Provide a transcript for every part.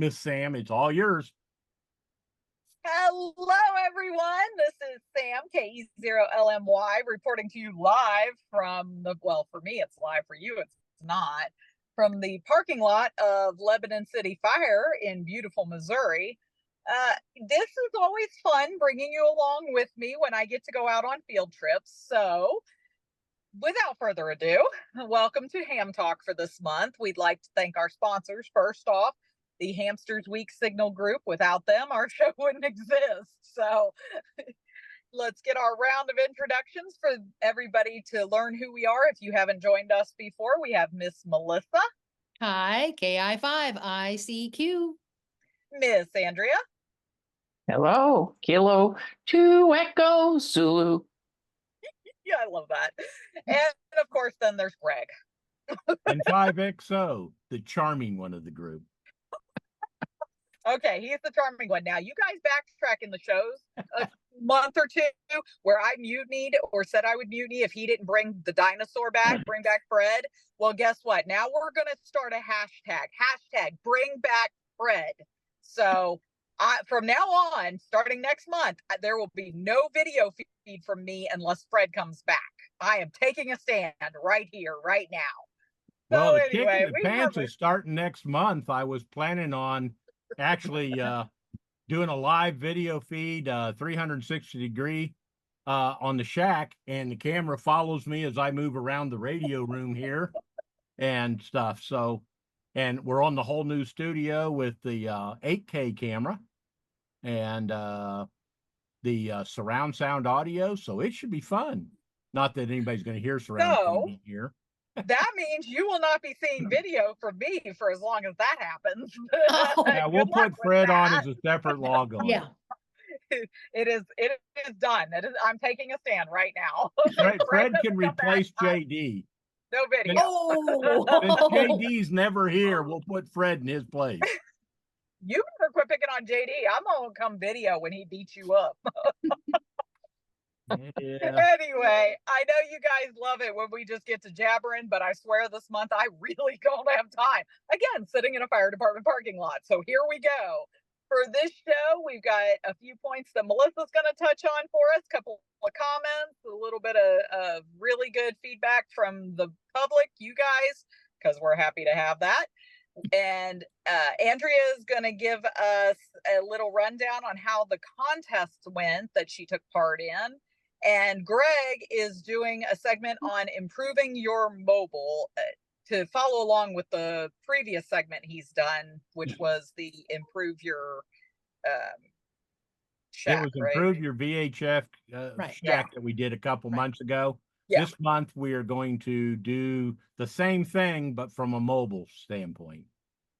Miss Sam. It's all yours. Hello, everyone. This is Sam, K2EZ reporting to you live from for me, it's live. For you, it's not. From the parking lot of Lebanon City Fire in beautiful Missouri. This is always fun bringing you along with me when I get to go out on field trips. So, without further ado, welcome to Ham Talk for this month. We'd like to thank our sponsors. First off, the Hamsters Week Signal Group. Without them, our show wouldn't exist. So let's get our round of introductions for everybody to learn who we are. If you haven't joined us before, we have Miss Melissa. Hi, KI5ICQ. Miss Andrea. Hello, Kilo 2 Echo Zulu. Yeah, I love that. And of course, then there's Greg. And 5XO, the charming one of the group. Okay, he's the charming one. Now, you guys backtrack in the shows a month or two where I mutinied or said I would mutiny if he didn't bring the dinosaur back, bring back Fred. Well, guess what? Now we're going to start a hashtag bring back Fred. So from now on, starting next month, there will be no video feed from me unless Fred comes back. I am taking a stand right here, right now. Well, the kick in the pants is starting next month. I was planning on actually doing a live video feed 360 degree on the shack, and the camera follows me as I move around the radio room here and stuff. So, and we're on the whole new studio with the 8K camera and the surround sound audio, so it should be fun. Not that anybody's going to hear surround sound here. That means you will not be seeing video from me for as long as that happens. Yeah, we'll put Fred on as a separate log on. Yeah. It is done. I'm taking a stand right now. Fred can replace JD. No video. Oh. Since JD's never here, we'll put Fred in his place. You better quit picking on JD. I'm gonna come video when he beats you up. Yeah. Anyway, I know you guys love it when we just get to jabbering, but I swear this month I really don't have time. Again, sitting in a fire department parking lot. So here we go. For this show, we've got a few points that Melissa's going to touch on for us, a couple of comments, a little bit of really good feedback from the public, you guys, because we're happy to have that. And Andrea is going to give us a little rundown on how the contests went that she took part in. And Greg is doing a segment on improving your mobile to follow along with the previous segment he's done, which was the improve your shack. It was improve your VHF shack that we did a couple months ago. Yeah. This month we are going to do the same thing, but from a mobile standpoint.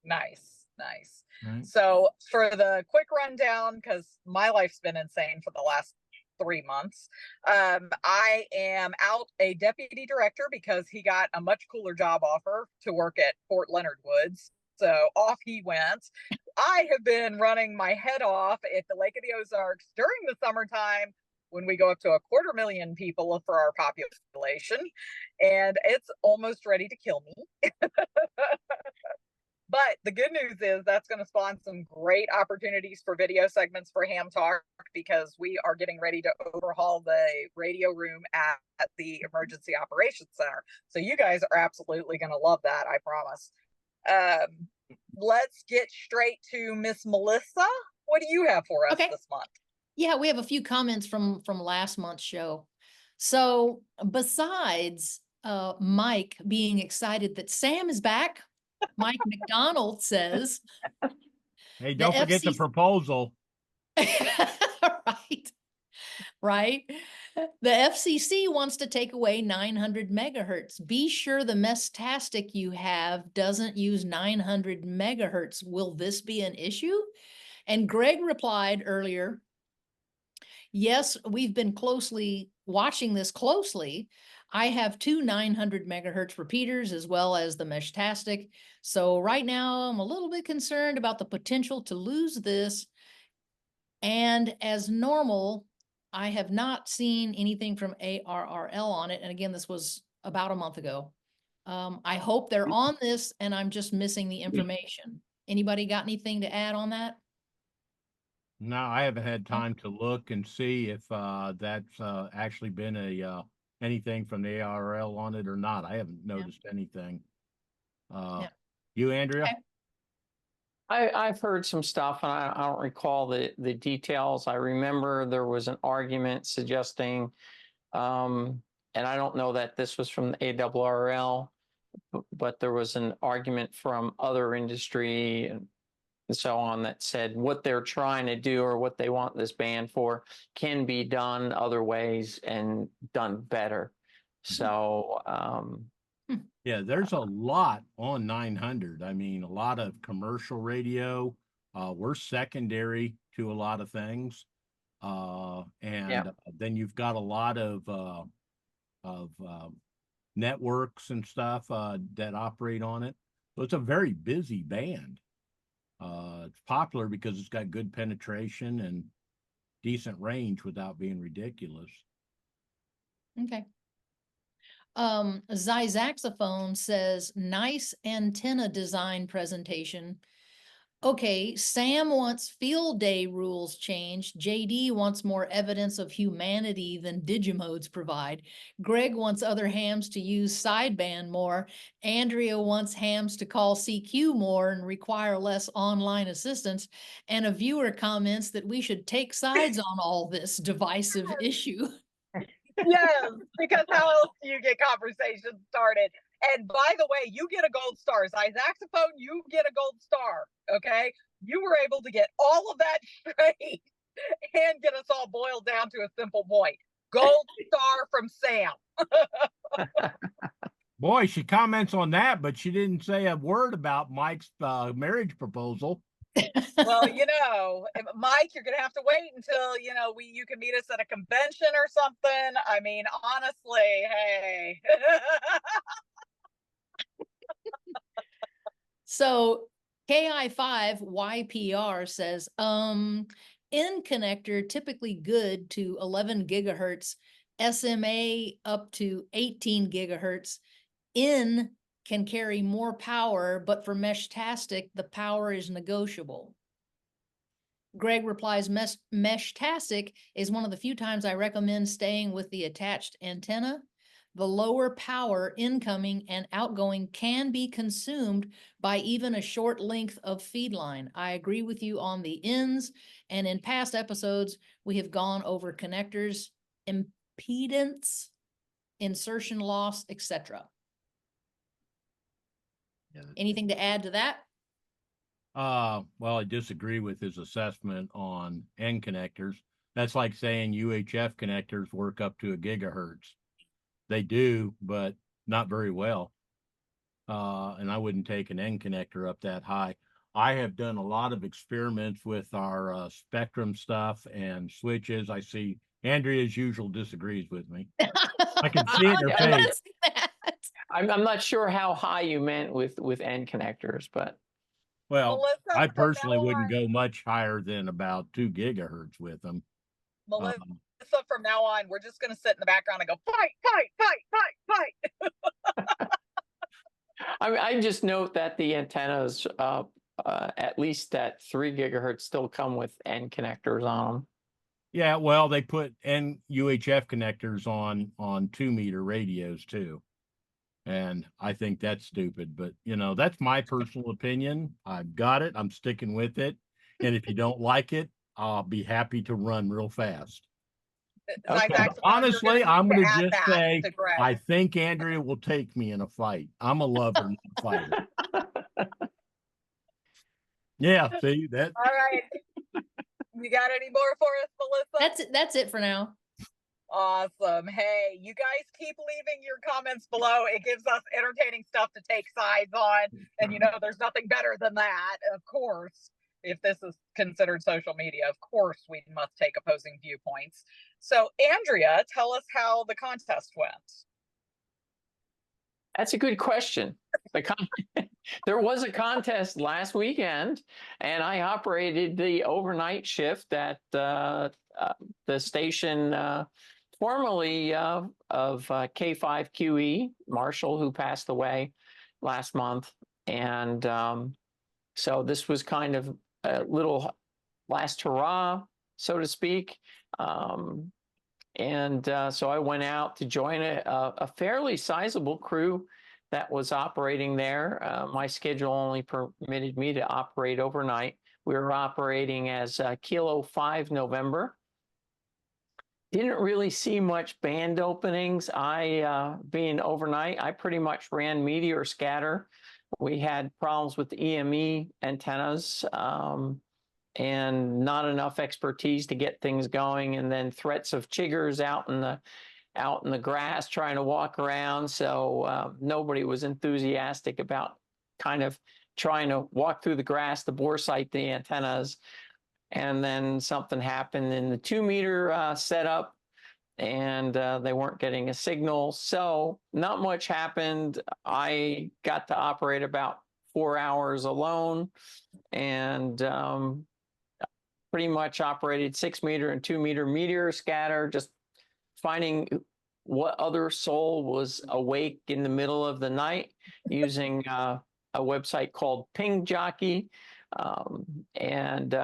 Nice. Right. So for the quick rundown, because my life's been insane for the last 3 months. I am out a deputy director because he got a much cooler job offer to work at Fort Leonard Woods. So off he went. I have been running my head off at the Lake of the Ozarks during the summertime when we go up to 250,000 people for our population, and it's almost ready to kill me. But the good news is that's going to spawn some great opportunities for video segments for Ham Talk, because we are getting ready to overhaul the radio room at the Emergency Operations Center. So you guys are absolutely going to love that, I promise. Let's get straight to Miss Melissa. What do you have for us this month? Yeah, we have a few comments from last month's show. So besides Mike being excited that Sam is back, Mike McDonald says, hey, don't forget the proposal. Right. The FCC wants to take away 900 megahertz. Be sure the Mestastic you have doesn't use 900 megahertz. Will this be an issue? And Greg replied earlier, yes, we've been watching this closely. I have 2 900 megahertz repeaters as well as the Mestastic. So right now I'm a little bit concerned about the potential to lose this. And as normal, I have not seen anything from ARRL on it. And again, this was about a month ago. I hope they're on this and I'm just missing the information. Anybody got anything to add on that? No, I haven't had time to look and see if that's actually been anything from the ARL on it or not. I haven't noticed anything. Yeah. You, Andrea? Okay. I've heard some stuff, and I don't recall the details. I remember there was an argument suggesting, and I don't know that this was from the ARRL, but there was an argument from other industry and so on that said what they're trying to do or what they want this ban for can be done other ways and done better. So, yeah, there's a lot on 900. I mean, a lot of commercial radio. We're secondary to a lot of things. And then you've got a lot of networks and stuff that operate on it. So it's a very busy band. It's popular because it's got good penetration and decent range without being ridiculous. Okay. Zysaxophone says, nice antenna design presentation. Okay, Sam wants field day rules changed. JD wants more evidence of humanity than Digimodes provide. Greg wants other hams to use sideband more. Andrea wants hams to call CQ more and require less online assistance. And a viewer comments that we should take sides on all this divisive issue. Yes, because how else do you get conversations started? And by the way, you get a gold star. Zysaxophone, you get a gold star. Okay. You were able to get all of that straight and get us all boiled down to a simple point. Gold star from Sam. Boy, she comments on that, but she didn't say a word about Mike's marriage proposal. Well, Mike, you're gonna have to wait until you can meet us at a convention or something. I mean, honestly, hey. So KI5YPR says, N connector typically good to 11 gigahertz, SMA up to 18 gigahertz. N can carry more power, but for Meshtastic, the power is negotiable. Greg replies, Meshtastic is one of the few times I recommend staying with the attached antenna. The lower power incoming and outgoing can be consumed by even a short length of Feedline. I agree with you on the ends, and in past episodes, we have gone over connectors, impedance, insertion loss, etc. Yeah. Anything to add to that? Well, I disagree with his assessment on N connectors. That's like saying UHF connectors work up to a gigahertz. They do, but not very well. And I wouldn't take an N connector up that high. I have done a lot of experiments with our spectrum stuff and switches. I see Andrea, as usual, disagrees with me. I can see it in her face. I'm not sure how high you meant with N connectors, but. Well, Melissa, I personally wouldn't go much higher than about 2 gigahertz with them. Melissa, from now on, we're just going to sit in the background and go, fight, fight, fight, fight, fight. I just note that the antennas, at least at 3 gigahertz, still come with N connectors on them. Yeah, well, they put N UHF connectors on 2-meter radios too. And I think that's stupid, but that's my personal opinion. I've got it. I'm sticking with it. And if you don't like it, I'll be happy to run real fast. Okay. Honestly, I'm going to just say, I think Andrea will take me in a fight. I'm a lover, not a fighter. Yeah, see that. All right. You got any more for us, Melissa? That's it for now. Awesome. Hey, you guys keep leaving your comments below. It gives us entertaining stuff to take sides on. And there's nothing better than that. Of course, if this is considered social media, of course, we must take opposing viewpoints. So, Andrea, tell us how the contest went. That's a good question. There was a contest last weekend, and I operated the overnight shift at the station formerly of K2EZ, Marshal, who passed away last month. And So this was kind of a little last hurrah, so to speak. So I went out to join a fairly sizable crew that was operating there. My schedule only permitted me to operate overnight. We were operating as Kilo 5 November. Didn't really see much band openings. Being overnight, I pretty much ran meteor scatter. We had problems with the EME antennas. And not enough expertise to get things going, and then threats of chiggers out in the grass trying to walk around. So nobody was enthusiastic about kind of trying to walk through the grass to bore sight the antennas. And then something happened in the 2-meter setup, and they weren't getting a signal. So not much happened. I got to operate about 4 hours alone, and pretty much operated 6-meter and 2-meter meteor scatter, just finding what other soul was awake in the middle of the night using a website called pingjockey, and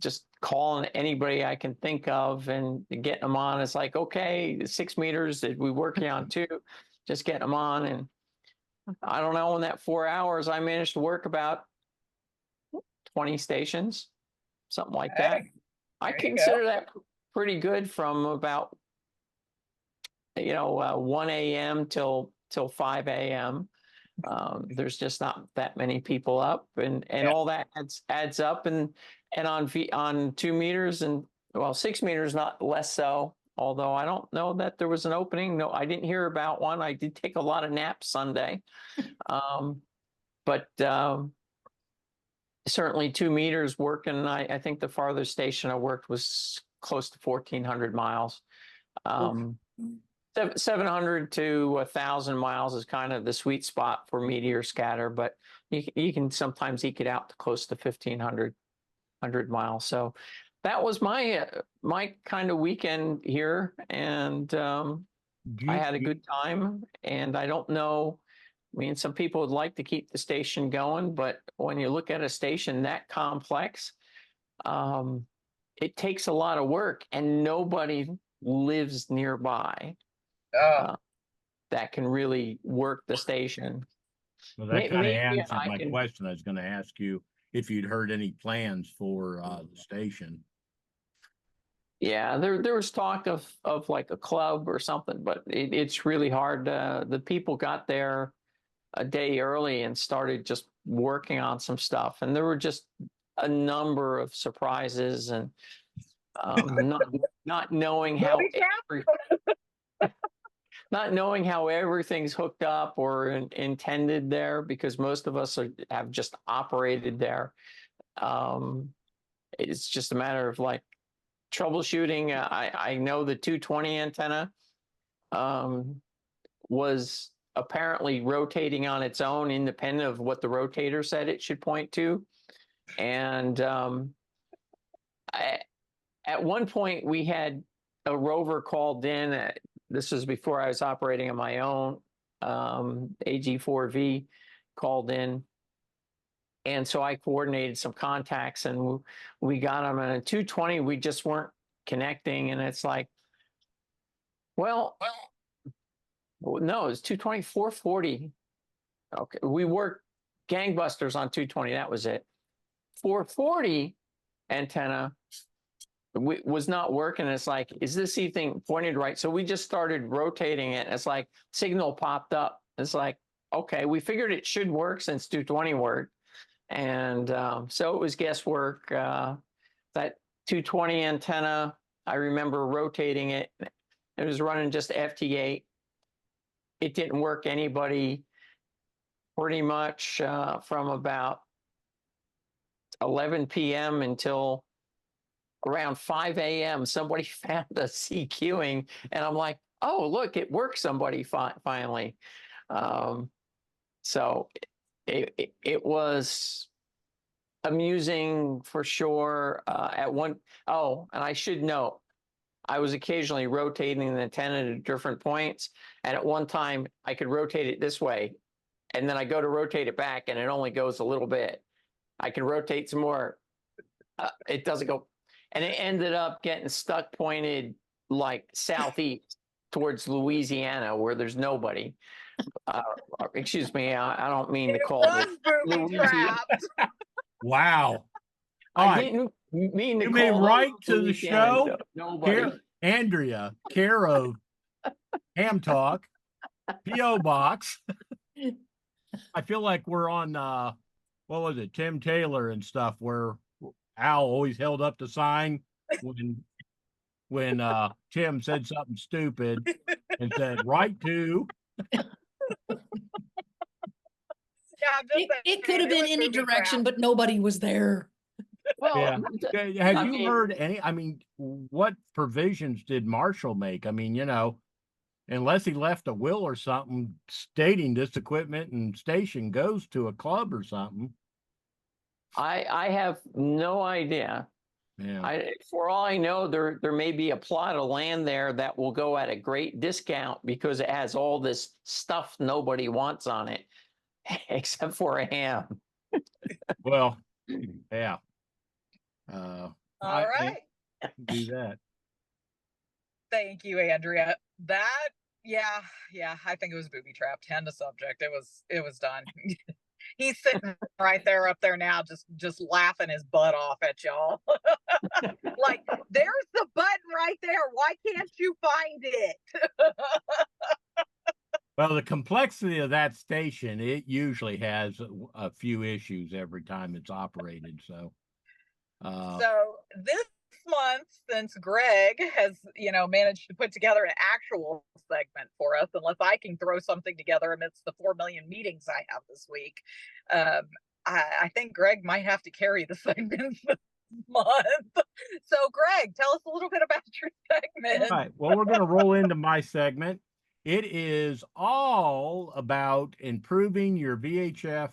just calling anybody I can think of and getting them on. It's like, okay, 6 meters that we working on too, just getting them on. And I don't know, in that 4 hours, I managed to work about 20 stations. Something like that. I consider that pretty good from about 1 a.m. till 5 a.m. There's just not that many people up, and all that adds up, and on 2 meters and 6 meters, not less so. Although I don't know that there was an opening. No, I didn't hear about one. I did take a lot of naps Sunday, but. Certainly 2 meters working. I think the farthest station I worked was close to 1,400 miles. 700 to 1,000 miles is kind of the sweet spot for meteor scatter, but you can sometimes eke it out to close to 1,500 miles. So that was my kind of weekend here, and I had a good time. And I don't know. I mean, some people would like to keep the station going, but when you look at a station that complex, it takes a lot of work, and nobody lives nearby that can really work the station. Well, that kind of answered my question. I was going to ask you if you'd heard any plans for the station. Yeah, there was talk of like a club or something, but it's really hard. The people got there a day early and started just working on some stuff, and there were just a number of surprises, and not knowing how not knowing how everything's hooked up or intended there, because most of us have just operated there. It's just a matter of like troubleshooting. I know the 220 antenna was apparently rotating on its own, independent of what the rotator said it should point to. And at one point, we had a rover called in. This was before I was operating on my own. AG4V called in. And so I coordinated some contacts, and we got them. And at 220, we just weren't connecting. And it's like, well, no, it's 220, 440. Okay, we worked gangbusters on 220. That was it. 440 antenna was not working. It's like, is this thing pointed right? So we just started rotating it. It's like signal popped up. It's like, okay, we figured it should work since 220 worked. And so it was guesswork. That 220 antenna, I remember rotating it. It was running just FT8. It didn't work anybody pretty much from about 11 p.m. until around 5 a.m. Somebody found a CQing, and I'm like, oh, look, it worked, somebody finally. So it was amusing for sure. And I should note, I was occasionally rotating the antenna to different points. And at one time I could rotate it this way, and then I go to rotate it back and it only goes a little bit. I can rotate some more. It doesn't go. And it ended up getting stuck pointed like southeast towards Louisiana, where there's nobody. Excuse me, I don't mean to It call was it booby Louisiana. trapped. Wow. All I right. didn't mean to You may call write it to the Louisiana, show. nobody. Andrea, care of Ham Talk, P.O. Box. I feel like we're on, what was it, Tim Taylor and stuff, where Al always held up the sign when Tim said something stupid and said, "Write to." Yeah, I'm just It could saying, have been was any booby direction, trapped. but nobody was there. Well, Yeah. Have I you mean- heard any? I mean, what provisions did Marshall make? I mean, unless he left a will or something stating this equipment and station goes to a club or something. I have no idea. Yeah. For all I know, there may be a plot of land there that will go at a great discount because it has all this stuff nobody wants on it, except for a ham. Well, yeah. All I right. do that. Thank you, Andrea. That, yeah, I think it was booby trapped. End of subject. It was done. He's sitting right there up there now, just laughing his butt off at y'all. Like, there's the button right there. Why can't you find it? Well, the complexity of that station, it usually has a few issues every time it's operated. So, So this month, since Greg has, managed to put together an actual segment for us, unless I can throw something together amidst the 4 million meetings I have this week, I think Greg might have to carry the segment this month. So Greg, tell us a little bit about your segment. all right. Well, we're going to roll into my segment. It is all about improving your VHF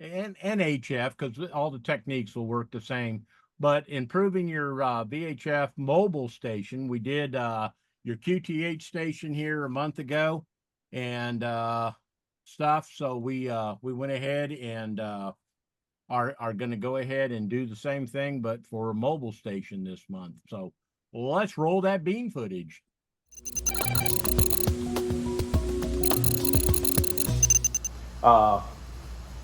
and NHF, because all the techniques will work the same, but improving your VHF mobile station. We did your QTH station here a month ago and stuff. So we went ahead and are going to go ahead and do the same thing, but for a mobile station this month. So let's roll that beam footage.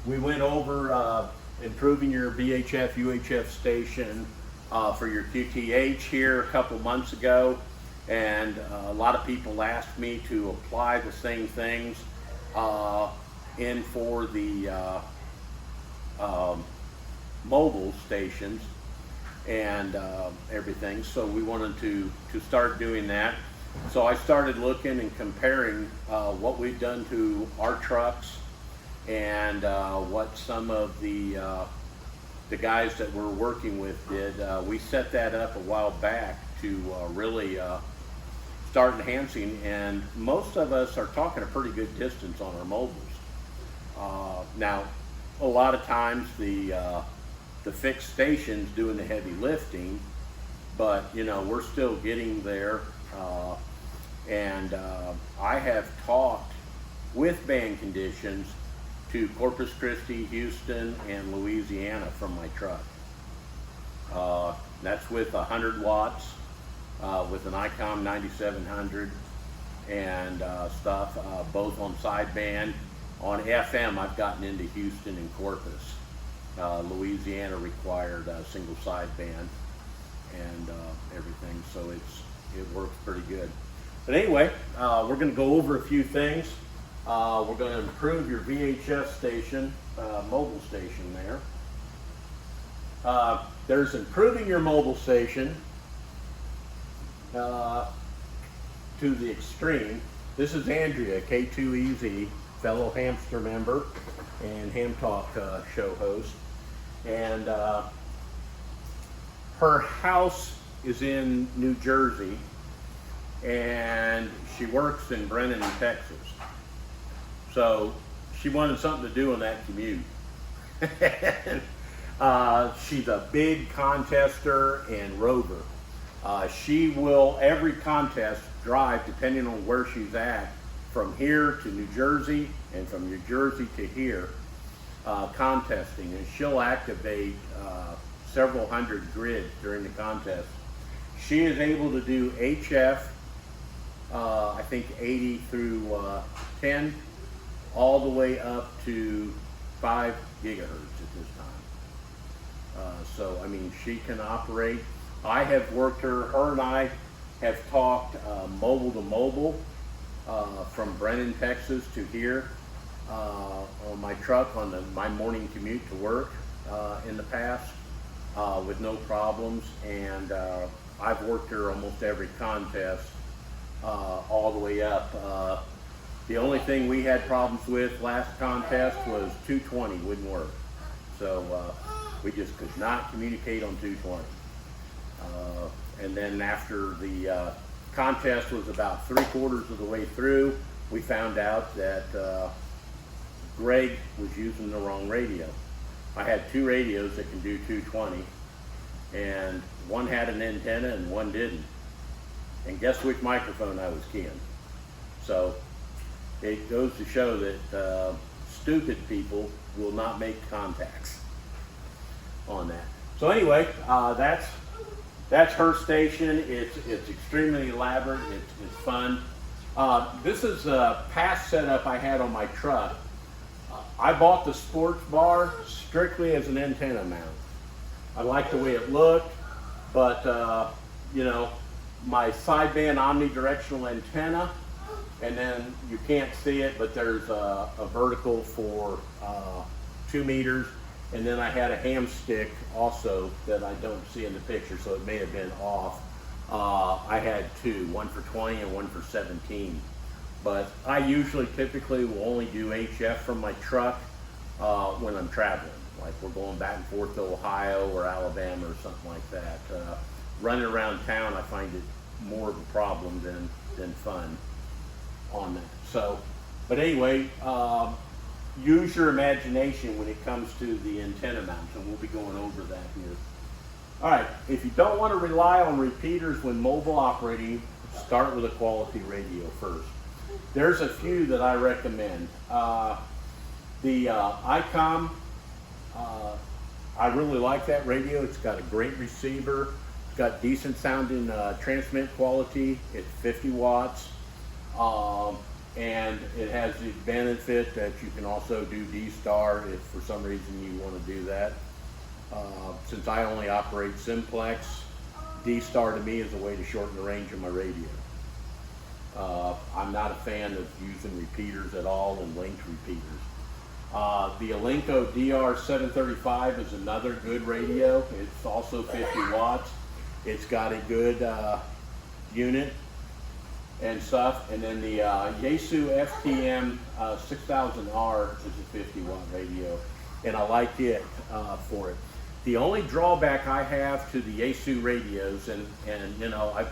We went over improving your VHF, UHF station for your QTH here a couple months ago, and a lot of people asked me to apply the same things in for the mobile stations and everything. So we wanted to start doing that. So I started looking and comparing what we've done to our trucks and what some of the guys that we're working with did. We set that up a while back to really start enhancing, and most of us are talking a pretty good distance on our mobiles. Now, a lot of times the fixed station's doing the heavy lifting, but we're still getting there. And I have talked with band conditions to Corpus Christi, Houston, and Louisiana from my truck. That's with 100 watts, with an ICOM 9700 and stuff, both on sideband. On FM, I've gotten into Houston and Corpus. Louisiana required a single sideband and everything, so it works pretty good. But anyway, we're going to go over a few things. We're going to improve your VHF station, mobile station there. There's improving your mobile station to the extreme. This is Andrea K2EZ, fellow Hamster member and Ham Talk show host. And her house is in New Jersey, and she works in Brennan, Texas. So she wanted something to do on that commute. She's a big contester and rover. She will, every contest, drive, depending on where she's at, from here to New Jersey and from New Jersey to here. contesting, and she'll activate several hundred grids during the contest. She is able to do HF, I think 80 through 10, all the way up to 5 gigahertz at this time. So, I mean, she can operate. I have worked her and I have talked mobile to mobile from Brennan, Texas to here on my truck on my morning commute to work in the past with no problems. And I've worked her almost every contest all the way up. The only thing we had problems with last contest was 220 wouldn't work. So we just could not communicate on 220. And then after the contest was about 3/4 of the way through, we found out that Greg was using the wrong radio. I had 2 radios that can do 220, and one had an antenna and one didn't. And guess which microphone I was keying? So it goes to show that stupid people will not make contacts on that. So anyway, that's her station. It's extremely elaborate. It's fun. This is a past setup I had on my truck. I bought the sports bar strictly as an antenna mount. I liked the way it looked, but you know, my sideband omnidirectional antenna, and then you can't see it, but there's a vertical for 2 meters, and then I had a ham stick also that I don't see in the picture, so it may have been off. I had 2, one for 20 and one for 17. But I typically will only do HF from my truck when I'm traveling, like we're going back and forth to Ohio or Alabama or something like that. Running around town, I find it more of a problem than fun on that. So, but anyway, use your imagination when it comes to the antenna mounts, and we'll be going over that here. All right, if you don't want to rely on repeaters when mobile operating, start with a quality radio first. There's a few that I recommend. The ICOM, I really like that radio. It's got a great receiver. It's got decent sounding transmit quality. It's 50 watts. And it has the benefit that you can also do D-Star if for some reason you want to do that. Since I only operate simplex, D-Star to me is a way to shorten the range of my radio. I'm not a fan of using repeaters at all and linked repeaters. The Alinco DR735 is another good radio. It's also 50 watts. It's got a good unit and stuff. And then the Yaesu FTM 6000R is a 50 watt radio, and I like it for it. The only drawback I have to the Yaesu radios, and you know,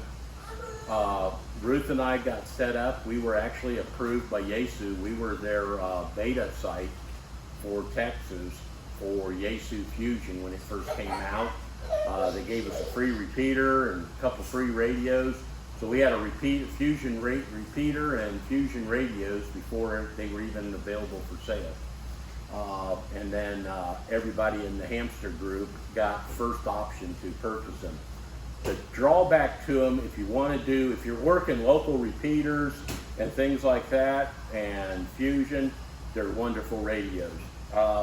Ruth and I got set up. We were actually approved by Yaesu. We were their beta site for Texas for Yaesu Fusion when it first came out. They gave us a free repeater and a couple free radios. So we had a Fusion repeater and Fusion radios before they were even available for sale. And then everybody in the hamster group got first option to purchase them. The drawback to them, if you're working local repeaters and things like that, and Fusion, they're wonderful radios.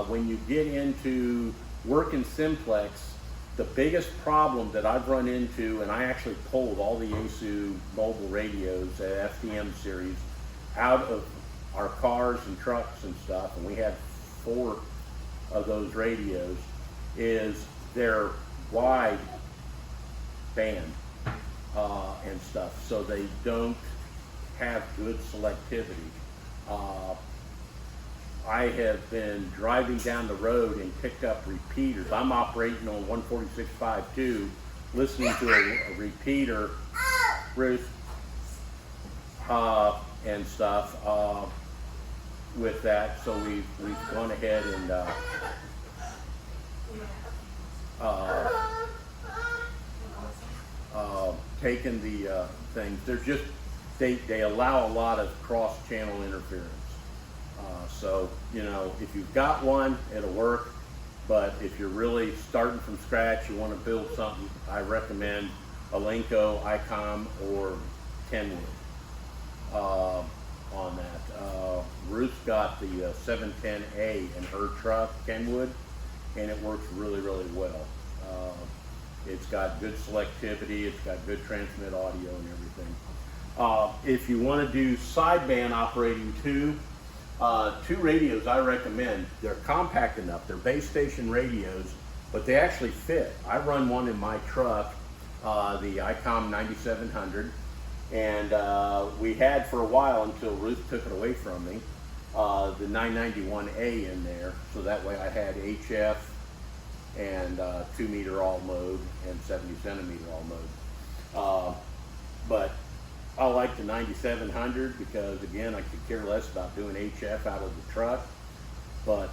When you get into working simplex, the biggest problem that I've run into, and I actually pulled all the Yaesu mobile radios at FDM series out of our cars and trucks and stuff, and we had 4 of those radios, is their wide band and stuff, so they don't have good selectivity. I have been driving down the road and picked up repeaters. I'm operating on 146.52, listening to a repeater, Ruth, and stuff with that. So we've gone ahead and taken the things. They're just they allow a lot of cross-channel interference. So, you know, if you've got one, it'll work. But if you're really starting from scratch, you want to build something, I recommend a Lenco, ICOM, or Kenwood on that. Ruth's got the 710A in her truck, Kenwood, and it works really, really well. It's got good selectivity, it's got good transmit audio and everything. If you want to do sideband operating too, two radios I recommend. They're compact enough, they're base station radios, but they actually fit. I run one in my truck, the ICOM 9700, and we had for a while until Ruth took it away from me, the 991A in there, so that way I had HF and 2 meter all mode and 70 centimeter all mode. But I like the 9700 because, again, I could care less about doing HF out of the truck. But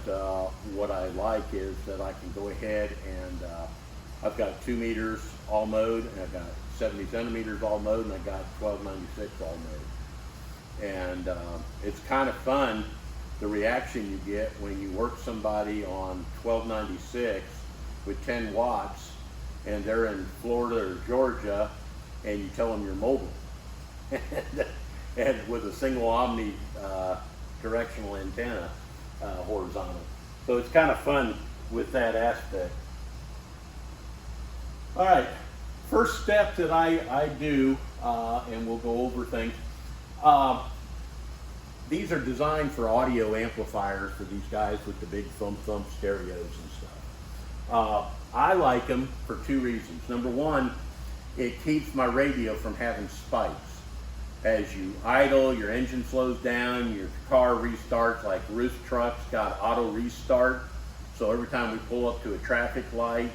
what I like is that I can go ahead and I've got 2 meters all mode, and I've got 70 centimeters all mode, and I've got 1296 all mode. And it's kind of fun, the reaction you get when you work somebody on 1296 with 10 watts, and they're in Florida or Georgia, and you tell them you're mobile. And with a single omni directional antenna horizontal. So it's kind of fun with that aspect. All right, first step that I do, and we'll go over things. These are designed for audio amplifiers for these guys with the big thump stereos and stuff. I like them for 2 reasons. Number one, it keeps my radio from having spikes. As you idle, your engine slows down, your car restarts. Like Ruth's truck's got auto restart, so every time we pull up to a traffic light,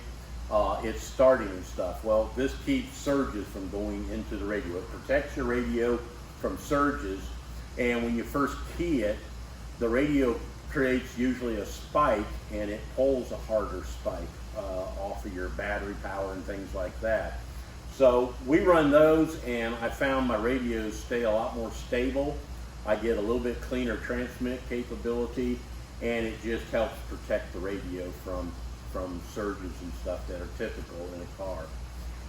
it's starting and stuff. Well, this keeps surges from going into the radio. It protects your radio from surges, and when you first key it, the radio creates usually a spike, and it pulls a harder spike off of your battery power and things like that. So we run those, and I found my radios stay a lot more stable. I get a little bit cleaner transmit capability, and it just helps protect the radio from surges and stuff that are typical in a car.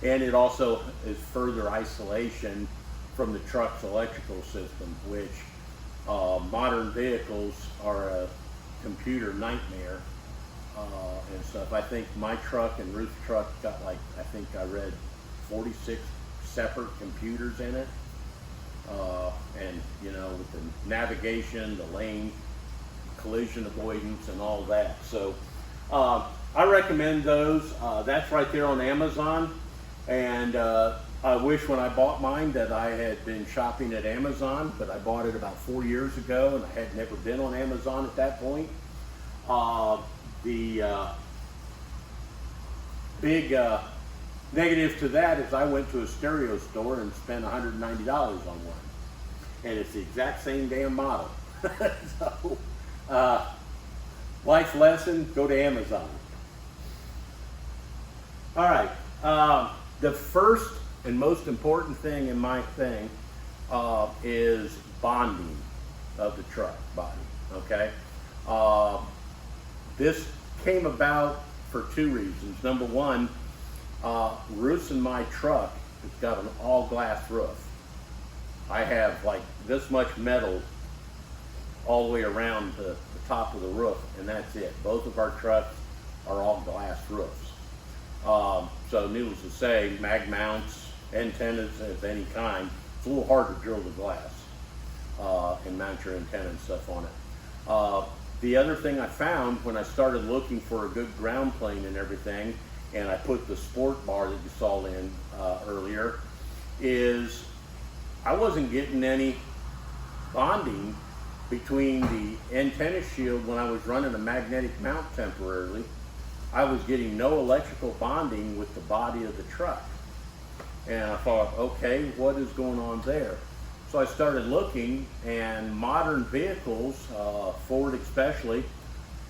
And it also is further isolation from the truck's electrical system, which modern vehicles are a computer nightmare and stuff. I think my truck and Ruth's truck got, like, I think I read 46 separate computers in it, and you know, with the navigation, the lane, collision avoidance, and all that. So I recommend those. That's right there on Amazon, and I wish when I bought mine that I had been shopping at Amazon, but I bought it about 4 years ago, and I had never been on Amazon at that point. The big negative to that is I went to a stereo store and spent $190 on one, and it's the exact same damn model. So, life lesson, go to Amazon. All right, the first and most important thing in my thing is bonding of the truck body, okay? This came about for 2 reasons. Number one, Ruth's in my truck has got an all glass roof. I have like this much metal all the way around the top of the roof, and that's it. Both of our trucks are all glass roofs. So needless to say, MagMounts, antennas of any kind, it's a little hard to drill the glass and mount your antenna and stuff on it. The other thing I found when I started looking for a good ground plane and everything, and I put the sport bar that you saw in earlier, is I wasn't getting any bonding between the antenna shield when I was running a magnetic mount temporarily. I was getting no electrical bonding with the body of the truck. And I thought, okay, what is going on there? So I started looking, and modern vehicles, Ford especially,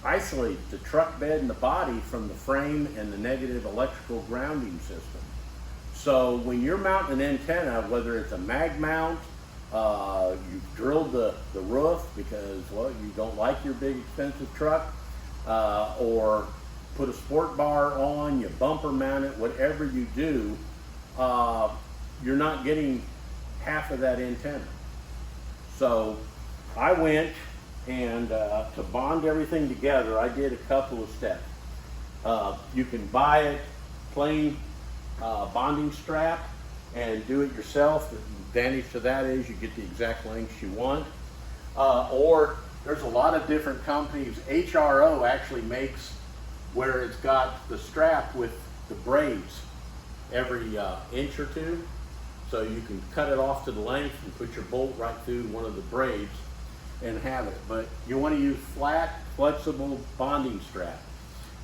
isolate the truck bed and the body from the frame and the negative electrical grounding system. So when you're mounting an antenna, whether it's a MagMount, You've drilled the roof because, well, you don't like your big expensive truck, or put a sport bar on, you bumper mount it, whatever you do, you're not getting half of that antenna. So I went and to bond everything together, I did a couple of steps. You can buy it plain bonding strap and do it yourself. The advantage to that is you get the exact lengths you want. Or there's a lot of different companies. HRO actually makes where it's got the strap with the braids every inch or two. So you can cut it off to the length and put your bolt right through one of the braids and have it. But you want to use flat, flexible bonding strap.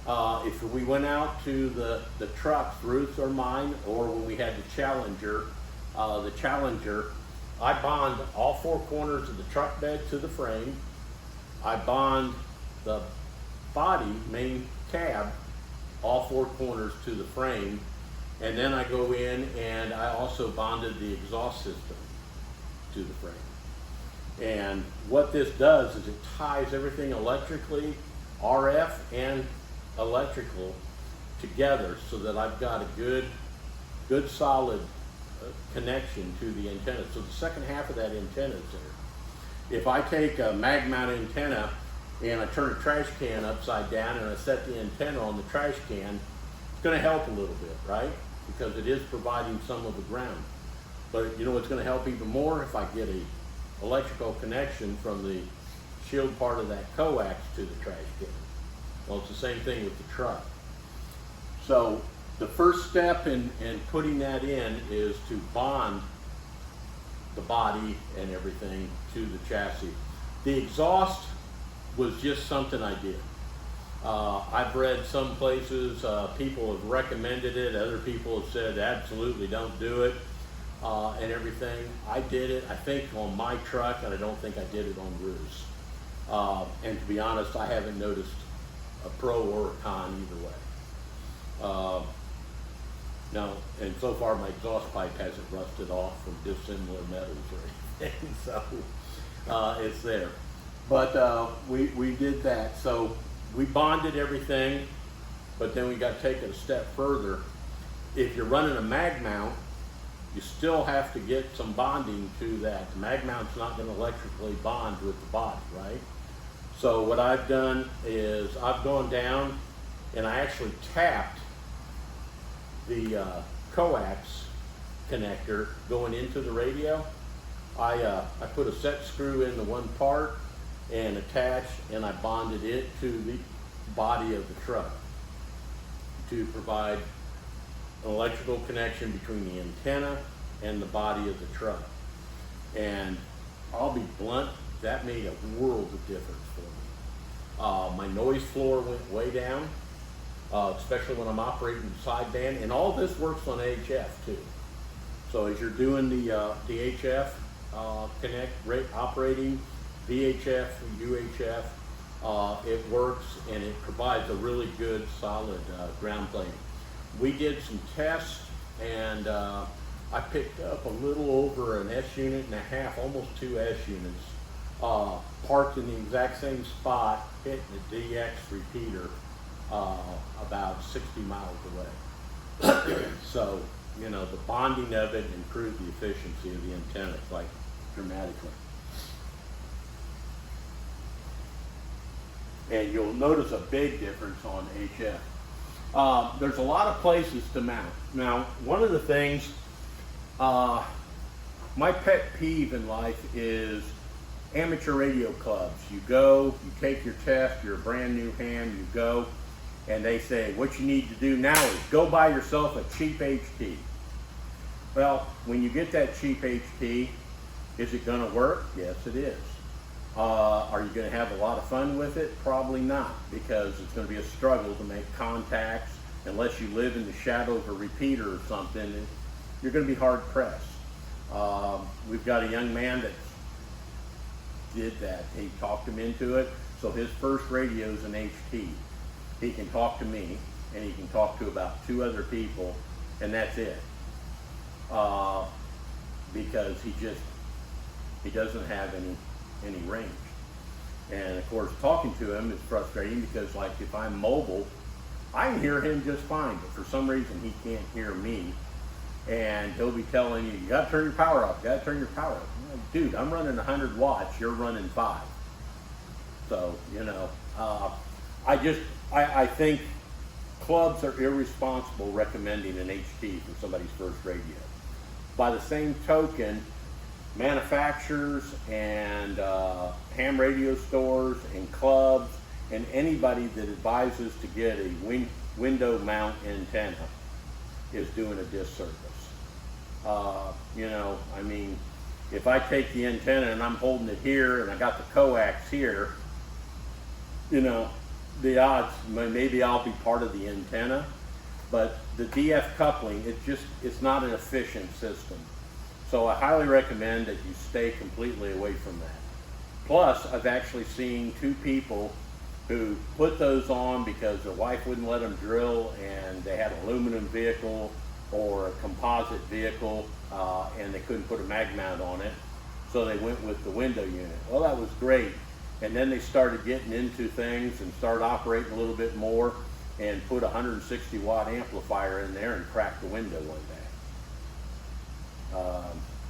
If we went out to the trucks, Ruth's or mine, or when we had the Challenger, I bond all four corners of the truck bed to the frame. I bond the body, main cab, all four corners to the frame. And then I go in and I also bonded the exhaust system to the frame. And what this does is it ties everything electrically, RF and electrical, together so that I've got a good solid connection to the antenna. So the second half of that antenna is there. If I take a MagMount antenna and I turn a trash can upside down and I set the antenna on the trash can, it's going to help a little bit, right? Because it is providing some of the ground. But you know what's going to help even more? If I get a electrical connection from the shield part of that coax to the trash can. Well, it's the same thing with the truck. So the first step in putting that in is to bond the body and everything to the chassis. The exhaust was just something I did. I've read some places, people have recommended it, other people have said absolutely don't do it, and everything. I did it, I think, on my truck, and I don't think I did it on Ruth's. And to be honest, I haven't noticed a pro or a con either way. No, and so far my exhaust pipe hasn't rusted off from dissimilar metals or anything, so it's there. But we did that. So we bonded everything, but then we got to take it a step further. If you're running a MagMount, you still have to get some bonding to that. The MagMount's not going to electrically bond with the body, right? So what I've done is I've gone down and I actually tapped the coax connector going into the radio. I put a set screw in the one part and attached, and I bonded it to the body of the truck to provide an electrical connection between the antenna and the body of the truck. And I'll be blunt, that made a world of difference for me. My noise floor went way down, especially when I'm operating the sideband, and all this works on HF too. So as you're doing the HF operating VHF and UHF, it works and it provides a really good solid ground plane. We did some tests and I picked up a little over an S unit and a half, almost 2 S units, parked in the exact same spot, hitting the DX repeater about 60 miles away. So, you know, the bonding of it improved the efficiency of the antenna quite dramatically. And you'll notice a big difference on HF. There's a lot of places to mount. Now, one of the things, my pet peeve in life is amateur radio clubs. You go, you take your test, you're a brand new hand, you go, and they say, what you need to do now is go buy yourself a cheap HT. Well, when you get that cheap HT, is it gonna work? Yes, it is. Are you going to have a lot of fun with it? Probably not, because it's going to be a struggle to make contacts. Unless you live in the shadow of a repeater or something, you're going to be hard pressed. We've got a young man that did that. He talked him into it. So his first radio is an HT. He can talk to me, and he can talk to about 2 other people, and that's it. Because he doesn't have any range. And of course, talking to him is frustrating because, like, if I'm mobile, I can hear him just fine, but for some reason he can't hear me. And he'll be telling you, you gotta turn your power off, you gotta turn your power off. I'm like, dude, I'm running 100 watts, you're running 5. So, you know, I think clubs are irresponsible recommending an HT for somebody's first radio. By the same token, manufacturers and ham radio stores and clubs and anybody that advises to get a window mount antenna is doing a disservice. You know, I mean, if I take the antenna and I'm holding it here and I got the coax here, you know, the odds, maybe I'll be part of the antenna, but the DF coupling, it's not an efficient system. So I highly recommend that you stay completely away from that. Plus, I've actually seen 2 people who put those on because their wife wouldn't let them drill, and they had an aluminum vehicle or a composite vehicle, and they couldn't put a MagMount on it, so they went with the window unit. Well, that was great. And then they started getting into things and started operating a little bit more and put a 160 watt amplifier in there and cracked the window one day.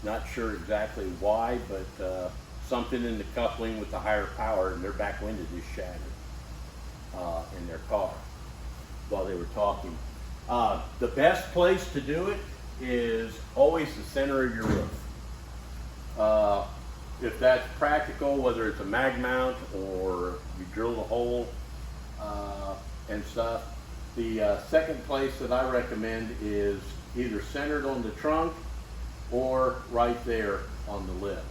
Not sure exactly why, but something in the coupling with the higher power, and their back window just shattered in their car while they were talking. The best place to do it is always the center of your roof. If that's practical, whether it's a MagMount or you drill the hole and stuff. The second place that I recommend is either centered on the trunk or right there on the lip.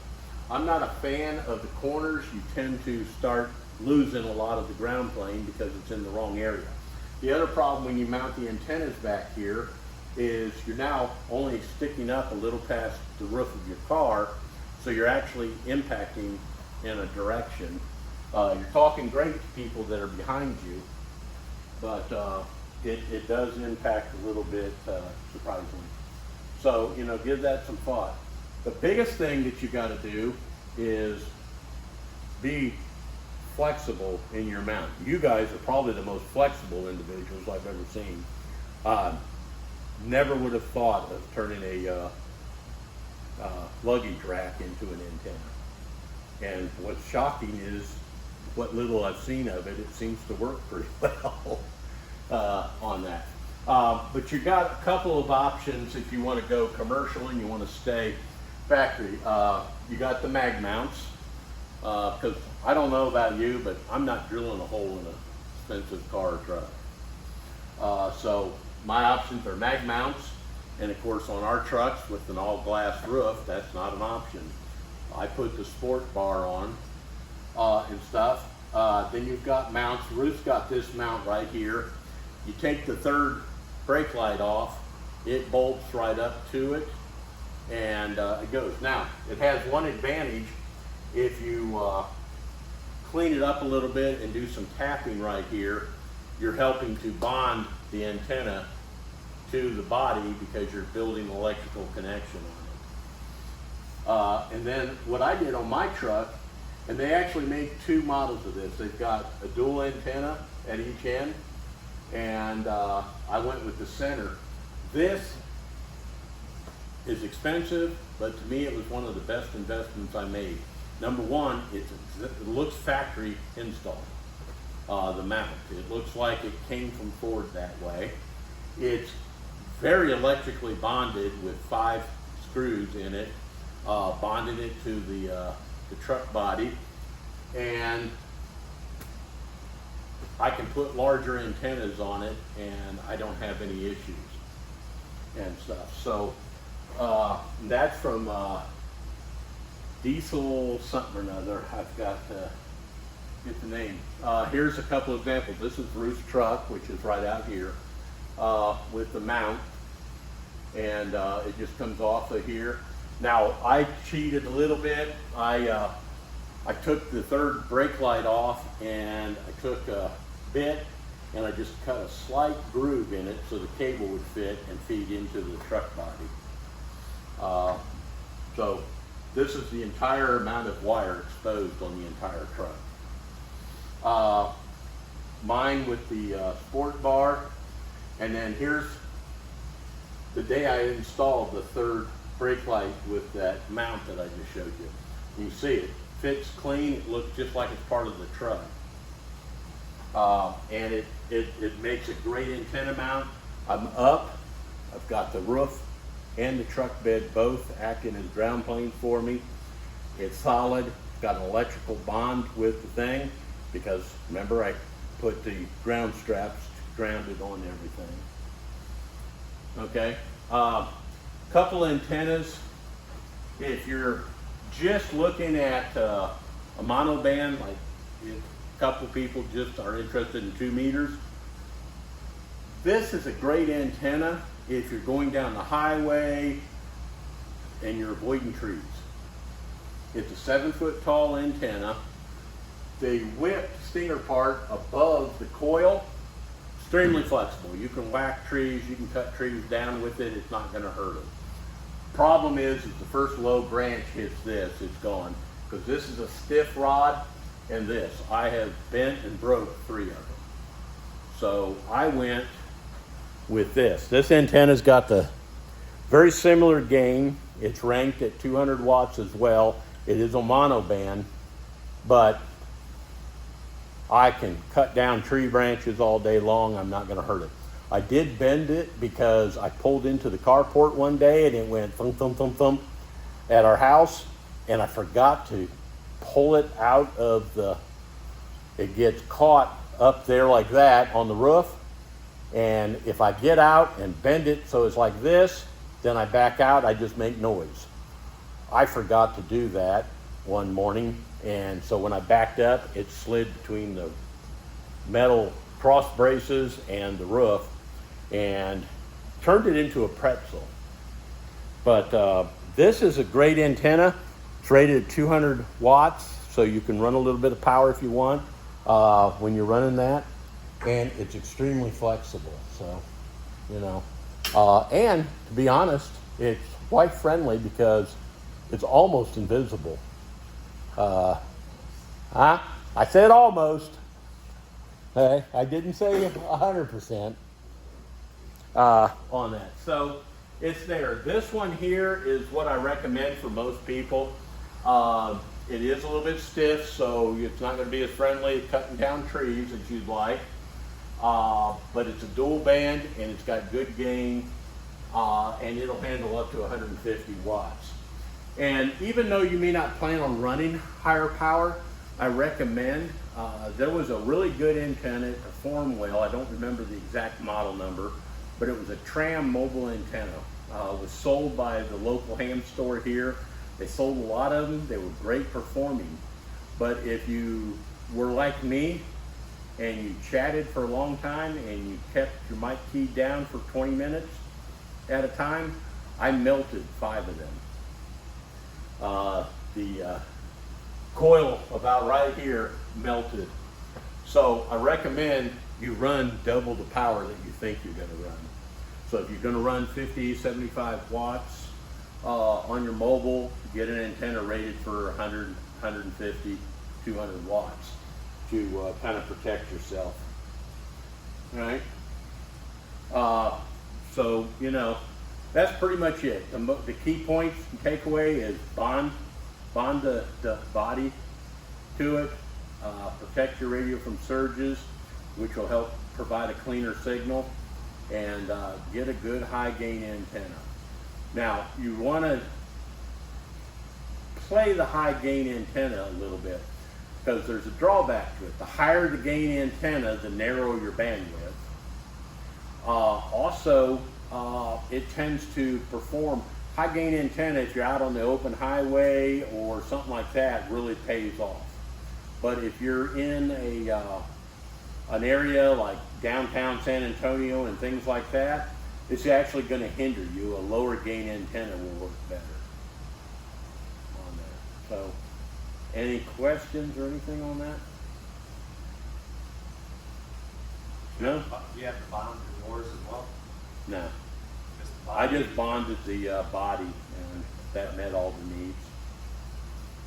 I'm not a fan of the corners. You tend to start losing a lot of the ground plane because it's in the wrong area. The other problem when you mount the antennas back here is you're now only sticking up a little past the roof of your car, so you're actually impacting in a direction. You're talking great to people that are behind you, but it does impact a little bit, surprisingly. So, you know, give that some thought. The biggest thing that you got to do is be flexible in your mount. You guys are probably the most flexible individuals I've ever seen. Never would have thought of turning a luggage rack into an antenna. And what's shocking is what little I've seen of it, it seems to work pretty well on that. But you got a couple of options if you want to go commercial and you want to stay factory. You got the MagMounts, because I don't know about you, but I'm not drilling a hole in an expensive car or truck. So my options are MagMounts, and of course on our trucks with an all glass roof, that's not an option. I put the sport bar on and stuff. Then you've got mounts. Ruth's got this mount right here. You take the third brake light off, it bolts right up to it, and it goes. Now, it has one advantage. If you clean it up a little bit and do some tapping right here, you're helping to bond the antenna to the body because you're building an electrical connection on it. And then what I did on my truck, and they actually make 2 models of this. They've got a dual antenna at each end, and I went with the center. This is expensive, but to me it was one of the best investments I made. Number one, it looks factory installed, the mount. It looks like it came from Ford that way. It's very electrically bonded with 5 screws in it, bonded it to the truck body, and I can put larger antennas on it and I don't have any issues and stuff. So that's from Diesel something or another. I've got to get the name. Here's a couple of examples. This is Ruth's truck, which is right out here, with the mount, and it just comes off of here. Now I cheated a little bit. I took the third brake light off, and I took a bit and I just cut a slight groove in it so the cable would fit and feed into the truck body. So this is the entire amount of wire exposed on the entire truck. Mine with the sport bar, and then here's the day I installed the third brake light with that mount that I just showed you. You see it fits clean, it looks just like it's part of the truck. And it makes a great antenna mount. I'm up, I've got the roof and the truck bed both acting as ground planes for me. It's solid, got an electrical bond with the thing, because remember I put the ground straps grounded on everything. Okay, couple antennas. If you're just looking at a monoband, like a couple people just are interested in 2 meters, this is a great antenna if you're going down the highway and you're avoiding trees. It's a 7-foot tall antenna. The whipped stinger part above the coil, extremely flexible. You can whack trees, you can cut trees down with it, it's not gonna hurt them. Problem is the first low branch hits this, it's gone. Because this is a stiff rod, and this. I have bent and broke 3 of them. So I went with this. This antenna's got the very similar gain. It's ranked at 200 watts as well. It is a monoband, but I can cut down tree branches all day long. I'm not gonna hurt it. I did bend it because I pulled into the carport one day and it went thump, thump, thump, thump at our house, and I forgot to pull it out of it gets caught up there like that on the roof, and if I get out and bend it so it's like this, then I back out, I just make noise. I forgot to do that one morning, and so when I backed up, it slid between the metal cross braces and the roof and turned it into a pretzel. But this is a great antenna. It's rated at 200 watts, so you can run a little bit of power if you want when you're running that. And it's extremely flexible, so, you know. And to be honest, it's wife friendly because it's almost invisible. I said almost. I didn't say 100% on that. So it's there. This one here is what I recommend for most people. It is a little bit stiff, so it's not going to be as friendly at cutting down trees as you'd like. But it's a dual band and it's got good gain, and it'll handle up to 150 watts. And even though you may not plan on running higher power, I recommend, there was a really good antenna, it performed well. I don't remember the exact model number, but it was a tram mobile antenna. It was sold by the local ham store here. They sold a lot of them. They were great performing. But if you were like me and you chatted for a long time and you kept your mic keyed down for 20 minutes at a time, I melted 5 of them. The coil about right here melted. So I recommend you run double the power that you think you're going to run. So if you're going to run 50, 75 watts on your mobile, get an antenna rated for 100, 150, 200 watts to kind of protect yourself. All right? So, you know, that's pretty much it. The key points and takeaway is bond the body to it, protect your radio from surges, which will help provide a cleaner signal, and get a good high gain antenna. Now, you want to play the high gain antenna a little bit, because there's a drawback to it. The higher the gain antenna, the narrower your bandwidth. Also, it tends to perform, high gain antenna, if you're out on the open highway or something like that, really pays off. But if you're in an area like downtown San Antonio and things like that, it's actually going to hinder you. A lower gain antenna will work better on that. So, any questions or anything on that? No? Do you have to bond the doors as well? No. I just bonded the body, and that met all the needs.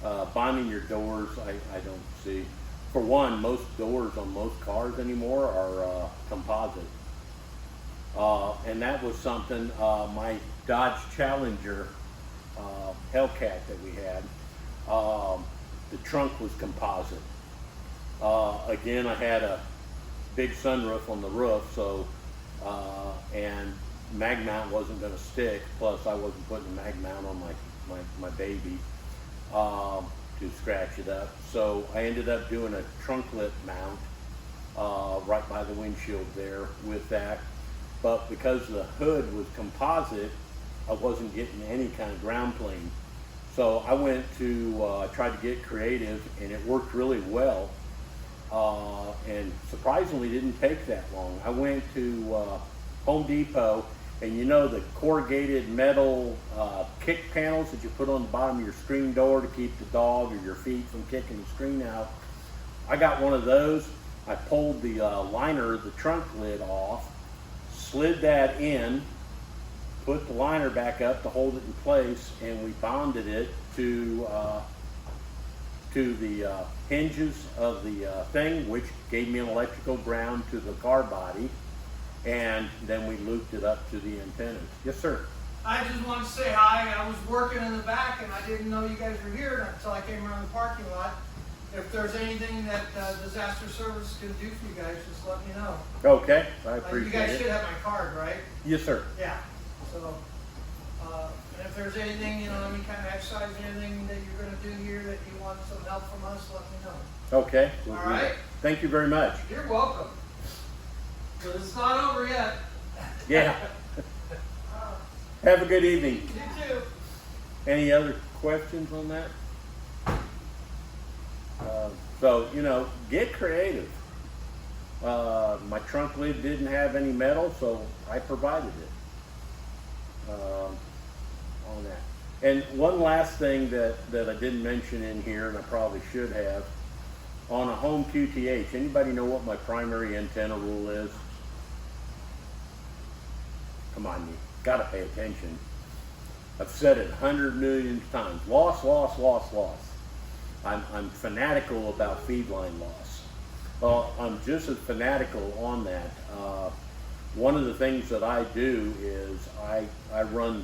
Bonding your doors, I don't see. For one, most doors on most cars anymore are composite. And that was something, my Dodge Challenger Hellcat that we had, the trunk was composite. Again, I had a big sunroof on the roof, so, and MagMount wasn't going to stick, plus I wasn't putting a MagMount on my baby to scratch it up. So I ended up doing a trunklet mount right by the windshield there with that. But because the hood was composite, I wasn't getting any kind of ground plane. So I went to try to get creative, and it worked really well. And surprisingly didn't take that long. I went to Home Depot, and you know the corrugated metal kick panels that you put on the bottom of your screen door to keep the dog or your feet from kicking the screen out. I got one of those. I pulled the liner, the trunk lid off, slid that in, put the liner back up to hold it in place, and we bonded it to the hinges of the thing, which gave me an electrical ground to the car body, and then we looped it up to the antennas. Yes, sir. I just want to say hi. I was working in the back and I didn't know you guys were here until I came around the parking lot. If there's anything that disaster service can do for you guys, just let me know. Okay, I appreciate you guys it. should have my card, right? Yes, sir. Yeah. So, and if there's anything, any kind of exercise, anything that you're going to do here that you want some help from us, let me know. Okay. All right. Thank you very much. You're welcome. But it's not over yet. Yeah. Have a good evening. You too. Any other questions on that? So, get creative. My trunk lid didn't have any metal, so I provided it on that. And one last thing that I didn't mention in here, and I probably should have, on a home QTH, anybody know what my primary antenna rule is? Come on, you gotta pay attention. I've said it 100 million times. Loss, loss, loss, loss. I'm fanatical about Feedline loss. Well, I'm just as fanatical on that. One of the things that I do is I run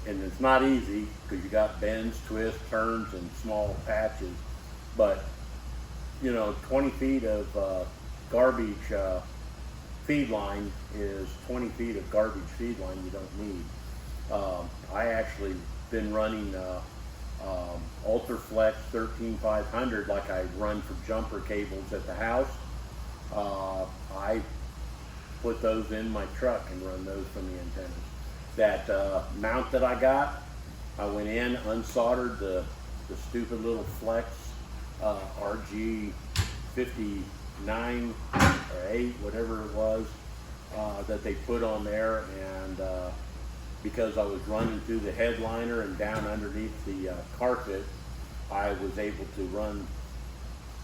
and it's not easy because you got bends, twists, turns, and small patches, but 20 feet of garbage feed line is 20 feet of garbage feed line you don't need. I actually been running ultraflex 13500 like I run for jumper cables at the house. I put those in my truck and run those from the antennas. That mount that I got, I went in, unsoldered the stupid little flex RG 59 or 8, whatever it was, that they put on there, and because I was running through the headliner and down underneath the carpet, I was able to run,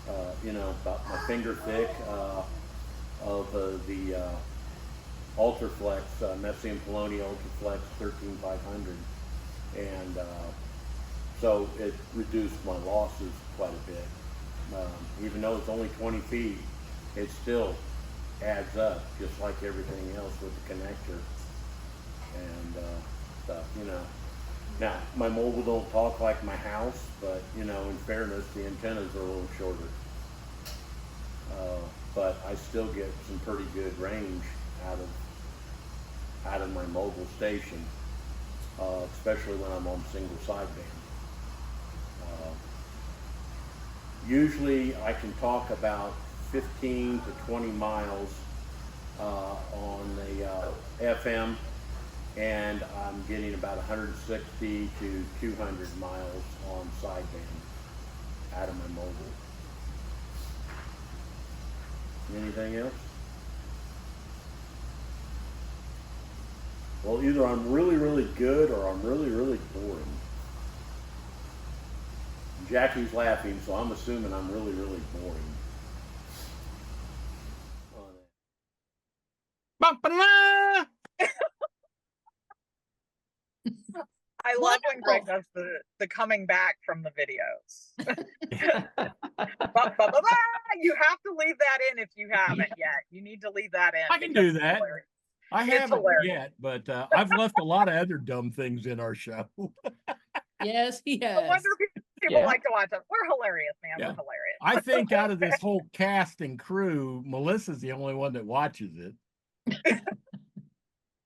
about my finger thick of the ultraflex, Messium Poloni ultraflex 13500, and so it reduced my losses quite a bit. Even though it's only 20 feet, it still adds up, just like everything else with the connector and stuff, Now, my mobile don't talk like my house, but, in fairness, the antennas are a little shorter. But I still get some pretty good range out of my mobile station, especially when I'm on single sideband. Usually I can talk about 15 to 20 miles on the FM, and I'm getting about 160 to 200 miles on sideband out of my mobile. Anything else? Well, either I'm really, really good or I'm really, really boring. Jackie's laughing, so I'm assuming I'm really, really boring. I love when time Greg does the coming back from the videos. You have to leave that in if you haven't yet. You need to leave that in. I can do that. Hilarious. I haven't yet, but I've left a lot of other dumb things in our show. Yes, he No has. wonder people like to watch us. We're hilarious, man. Yeah. We're hilarious. I think out of this whole cast and crew, Melissa's the only one that watches it.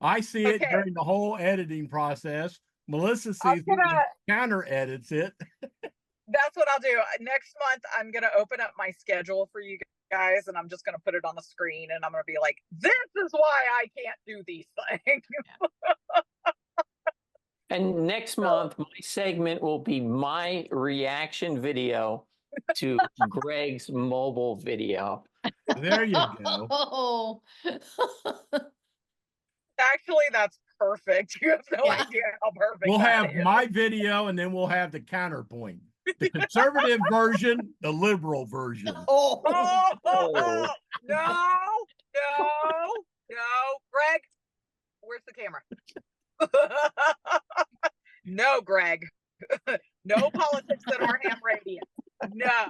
I see it during the whole editing process. Melissa sees it and counter edits it. That's what I'll do. Next month, I'm going to open up my schedule for you guys, and I'm just going to put it on the screen, and I'm going to be like, this is why I can't do these things. And next month, my segment will be my reaction video to Greg's mobile video. There you go. Oh. Actually, that's perfect. You have no idea how perfect We'll that have is. my video, and then we'll have the counterpoint. The conservative version, the liberal version. No, Greg, where's the camera? No, Greg. No politics at our ham radio. No.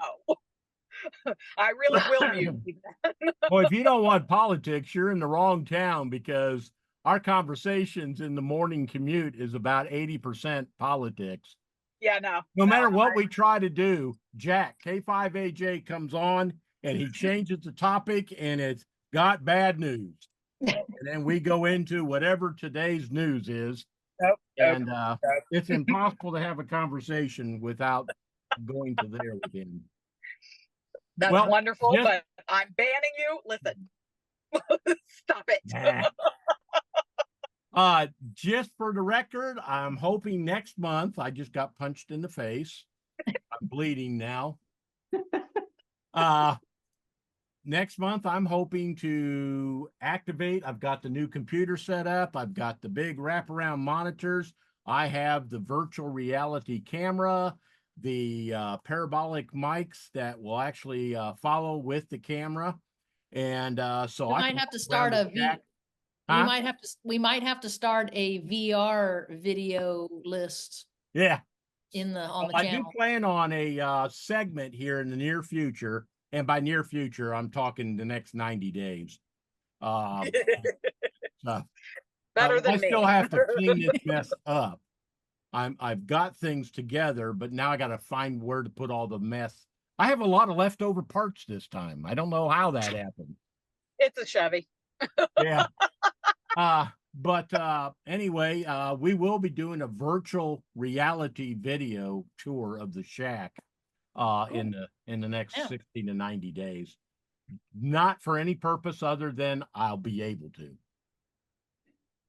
I really will mute that. Well, if you don't want politics, you're in the wrong town, because our conversations in the morning commute is about 80% politics. Yeah, No matter what we try to do, Jack, K2EZ comes on and he changes the topic, and it's got bad news. And then we go into whatever today's news is. And it's impossible to have a conversation without going to there with him. That's wonderful, but I'm banning you. Listen, stop it. Just for the record, I'm hoping next month. I just got punched in the face. I'm bleeding now. Next month, I'm hoping to activate. I've got the new computer set up. I've got the big wraparound monitors. I have the virtual reality camera, the parabolic mics that will actually follow with the camera. And so we I might have to start a we might have to start a VR video list. Yeah. On the channel. I do plan on a segment here in the near future. And by near future, I'm talking the next 90 days. Better than I me. still have to clean this mess up. I've got things together, but now I got to find where to put all the mess. I have a lot of leftover parts this time. I don't know how that happened. It's a Chevy. Yeah. But anyway, we will be doing a virtual reality video tour of the shack in the next 60 to 90 days. Not for any purpose other than I'll be able to.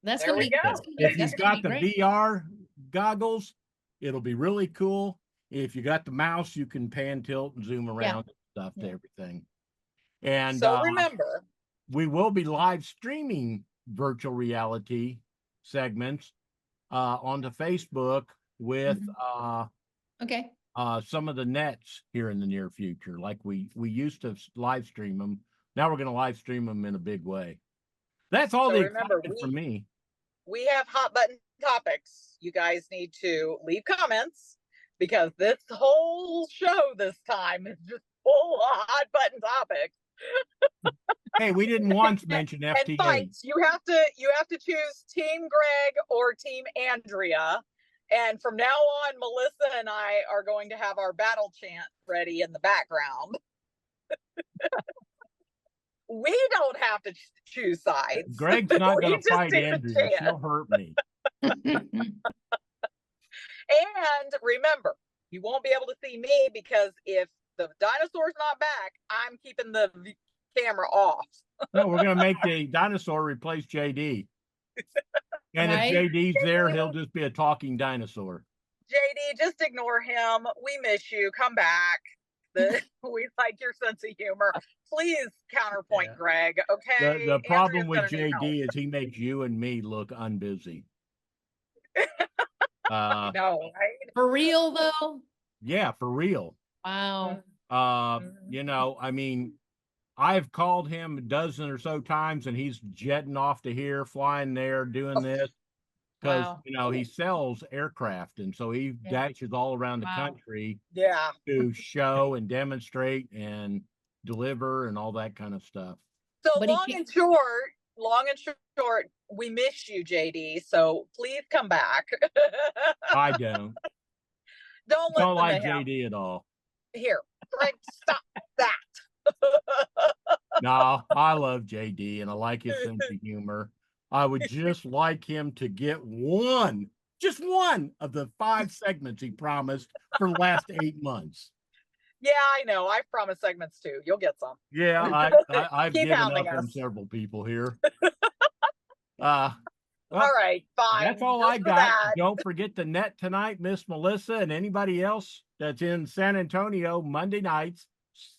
That's gonna be good. If you've got the VR goggles, it'll be really cool. If you got the mouse, you can pan, tilt, and zoom around and stuff to everything. And so remember, we will be live streaming virtual reality segments onto Facebook with some of the nets here in the near future. Like we used to live stream them. Now we're going to live stream them in a big way. That's all the excitement for me. We have hot button topics. You guys need to leave comments, because this whole show this time is just full of hot button topics. Hey, we didn't once mention FTA. And fights. You have to choose Team Greg or Team Andrea. And from now on, Melissa and I are going to have our battle chant ready in the background. We don't have to choose sides. Greg's not going to fight Andrea. She'll hurt me. And remember, you won't be able to see me, because if the dinosaur's not back, I'm keeping the camera off. No, we're going to make the dinosaur replace JD. And if JD's there, he'll just be a talking dinosaur. JD, just ignore him. We miss you. Come back. We like your sense of humor. Please counterpoint Greg, okay? The problem with JD is he makes you and me look unbusy. No, right? For real though? Yeah, for real. Wow. You know, I mean, I've called him a dozen or so times, and he's jetting off to here, flying there, doing this. because Wow. he sells aircraft, and so he Yeah. dashes all around the Wow. country Yeah. to show and demonstrate and deliver and all that kind of stuff. So But he long can't- and short, we miss you, JD. So please come back. I don't Don't don't listen like to him. JD at all. Here, Greg, stop that. No, I love JD and I like his sense of humor. I would just like him to get just one of the 5 segments he promised for the last 8 months. Yeah, I know. I've promised segments too. You'll get some. Yeah, I've Keep given hounding up on us. several people here. All Well, right, fine. that's all Just I for got. that. Don't forget the net tonight, Miss Melissa, and anybody else that's in San Antonio Monday nights,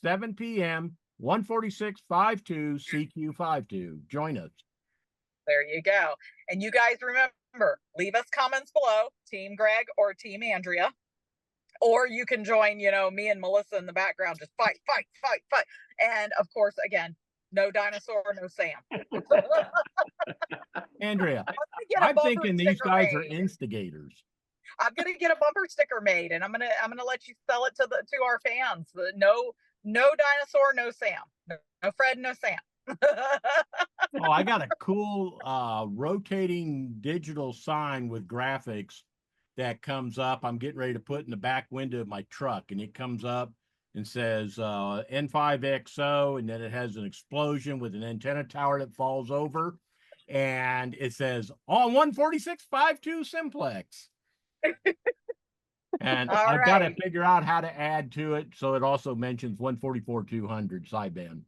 7 p.m., 14652 CQ52. Join us. There you go. And you guys remember, leave us comments below, Team Greg or Team Andrea. Or you can join, me and Melissa in the background, just fight. And of course, again, no dinosaur, no Sam. Andrea, Get a I'm bumper thinking these sticker guys are made. instigators. I'm gonna get a bumper sticker made, and I'm gonna let you sell it to our fans. No dinosaur, no Sam. No Fred, no Sam. Oh, I got a cool rotating digital sign with graphics that comes up. I'm getting ready to put in the back window of my truck, and it comes up and says N5XO, and then it has an explosion with an antenna tower that falls over, and it says on 14652 simplex. And All I've got to right. figure out how to add to it so it also mentions 144-200 sideband.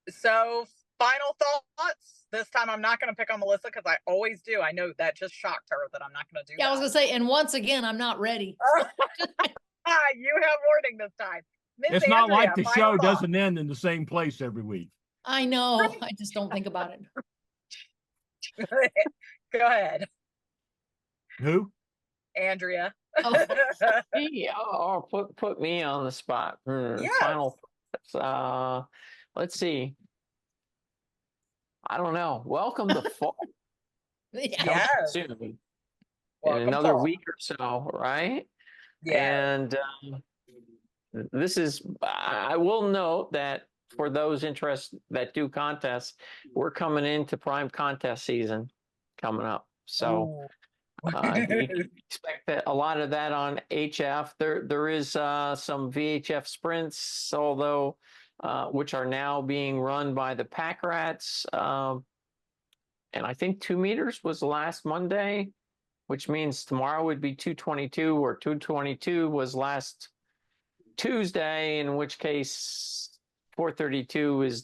So, final thoughts. This time I'm not going to pick on Melissa because I always do. I know that just shocked her that I'm not going to do Yeah, I was that. gonna say, and once again, I'm not ready. You have warning this time. Miss It's not Andrea, like the final show thoughts. doesn't end in the same place every week. I know. I just don't think about it. Go ahead, Who? Andrea. Oh. Yeah, put me on the spot. Yes. Final thoughts. Let's see. I don't know. Welcome to fall. Yeah. Yes. Soon. In Welcome another fall. week or so, right? Yeah. And this is, I will note that for those interested that do contests, we're coming into prime contest season coming up. So you can expect that a lot of that on HF. There is some VHF sprints, although which are now being run by the Pack Rats. And I think 2 meters was last Monday, which means tomorrow would be 222, or 222 was last Tuesday, in which case 432 is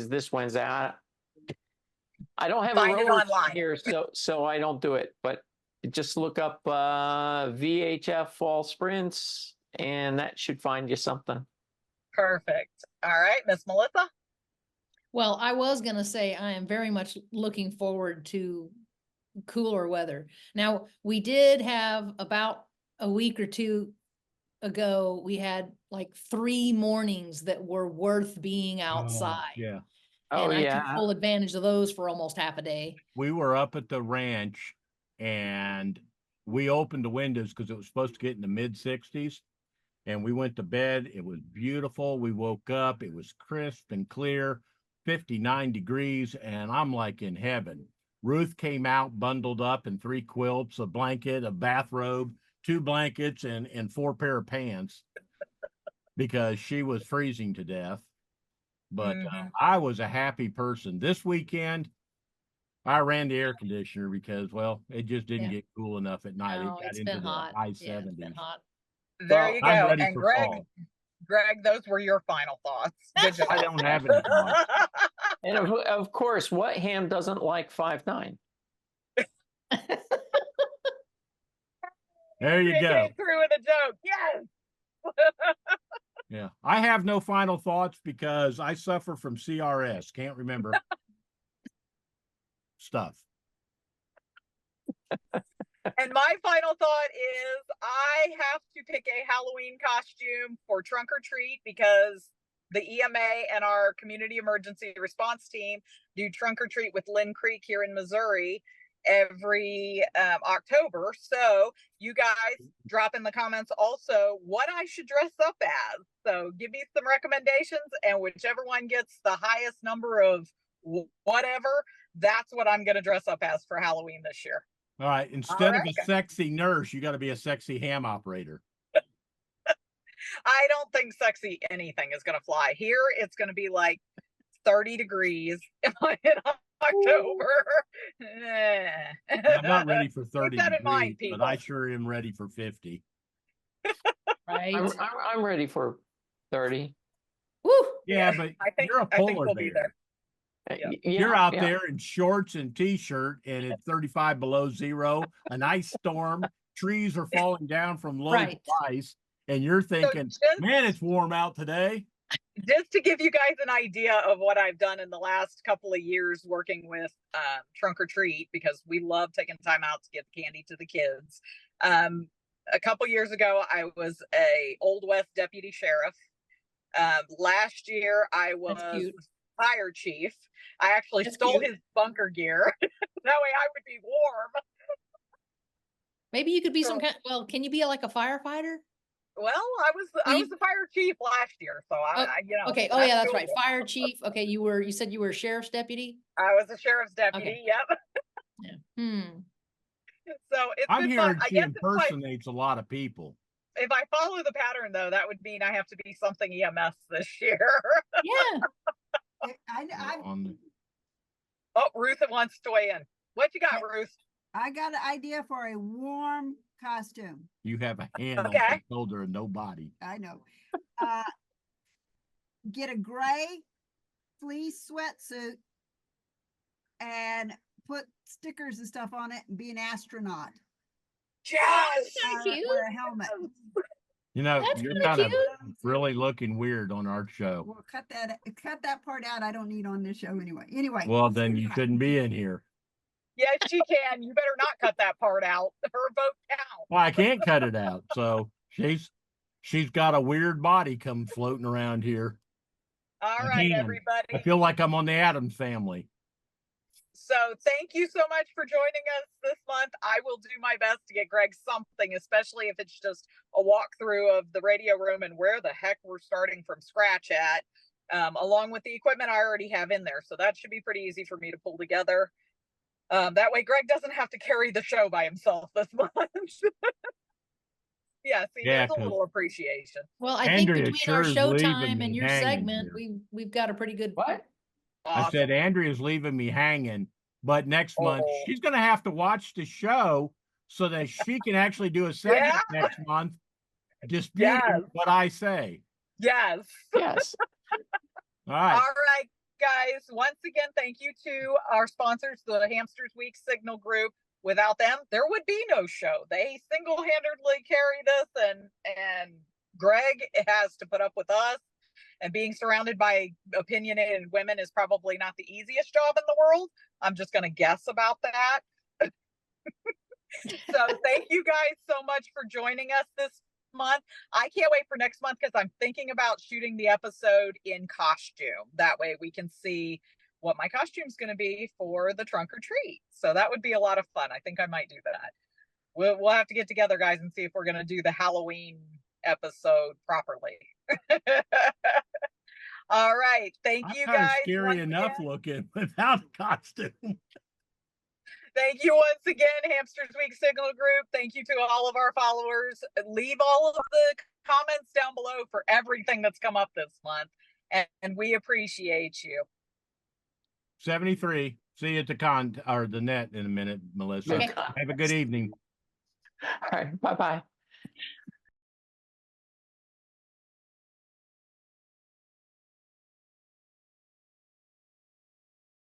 this Wednesday. I don't have Find a it rower online. here, so I don't do it. But just look up VHF fall sprints, and that should find you something. Perfect. All right, Miss Melissa. Well, I was gonna say I am very much looking forward to cooler weather. Now, we did have about a week or two ago, we had like 3 mornings that were worth being outside. Yeah. Oh, And I yeah. took full advantage of those for almost half a day. We were up at the ranch and we opened the windows because it was supposed to get in the mid 60s. And we went to bed. It was beautiful. We woke up. It was crisp and clear, 59 degrees. And I'm like in heaven. Ruth came out bundled up in 3 quilts, a blanket, a bathrobe, 2 blankets, and 4 pair of pants because she was freezing to death. But I was a happy person. This weekend, I ran the air conditioner because, well, it just didn't get cool enough at night. No, It got it's into been the high. high Yeah, 70s. it's been hot. There you go. I'm ready And for Greg, fall. those were your final thoughts. Good job. I don't have any thoughts. And of course, what ham doesn't like 5'9"? There you It go. came through with a joke. Yes. Yeah. I have no final thoughts because I suffer from CRS. Can't remember stuff. And my final thought is I have to pick a Halloween costume for trunk or treat because the EMA and our community emergency response team do trunk or treat with Lynn Creek here in Missouri. every October. So you guys drop in the comments also what I should dress up as. So give me some recommendations, and whichever one gets the highest number of whatever, that's what I'm going to dress up as for Halloween this year. All right. Instead of a sexy nurse, you got to be a sexy ham operator. I don't think sexy anything is going to fly. Here, it's going to be like 30 degrees in October. I'm not ready for 30 Keep that degrees, in mind, but I sure am ready for 50. Right. I'm ready for 30. Woo. Yeah, but you're a polar we'll bear. be there. You're out there in shorts and t-shirt, and it's 35 below zero, an ice storm, trees are falling down from loads of ice, and you're thinking, man, it's warm out today. Just to give you guys an idea of what I've done in the last couple of years working with Trunk or Treat, because we love taking time out to get candy to the kids. A couple years ago, I was a Old West deputy sheriff. Last year, I was fire chief. I actually stole his bunker gear. That way I would be warm. Maybe you could be some kind. Well, can you be like a firefighter? Well, I was the fire chief last year, so I you know. Okay. Oh yeah, that's right. Fire chief. Okay, you said you were a sheriff's deputy. I was a sheriff's deputy. Okay. Yep. Yeah. So it's I'm been hearing fun. she impersonates a lot of people. If I follow the pattern, though, that would mean I have to be something EMS this year. Yeah. Oh, Ruth wants to weigh in. What you got, Ruth? I got an idea for a warm costume. You have a hand on the shoulder and no body. I know. Get a gray fleece sweatsuit and put stickers and stuff on it and be an astronaut. Yes! Wear a helmet. You know, you're kind of really looking weird on our show. Well, cut that part out. I don't need on this show anyway. Anyway. Well, then you shouldn't be in here. Yes, she can. You better not cut that part out. Her vote counts. Well, I can't cut it out. So she's got a weird body come floating around here. All right, everybody. I feel like I'm on the Addams Family. So thank you so much for joining us this month. I will do my best to get Greg something, especially if it's just a walkthrough of the radio room and where the heck we're starting from scratch at, along with the equipment I already have in there. So that should be pretty easy for me to pull together. That way Greg doesn't have to carry the show by himself this month. Yeah, see, there's a little appreciation. Well, I think between our showtime and your segment, we've got a pretty good. What? Awesome. I said, Andrea's leaving me hanging, but next month she's going to have to watch the show so that she can actually do a segment next month disputing what I say. Yes. Yes. All right. All right, guys. Once again, thank you to our sponsors, the Hamsters Week Signal Group. Without them, there would be no show. They single-handedly carry this, and Greg has to put up with us. And being surrounded by opinionated women is probably not the easiest job in the world. I'm just going to guess about that. So thank you guys so much for joining us this month. I can't wait for next month because I'm thinking about shooting the episode in costume. That way we can see what my costume is going to be for the Trunk or Treat. So that would be a lot of fun. I think I might do that. We'll have to get together, guys, and see if we're going to do the Halloween episode properly. All right. Thank you guys. Scary enough looking without a costume. Thank you once again, Hamsters Week Signal Group. Thank you to all of our followers. Leave all of the comments down below for everything that's come up this month. And we appreciate you. 73. See you at the net in a minute, Melissa. Okay. Have a good evening. All right. Bye-bye.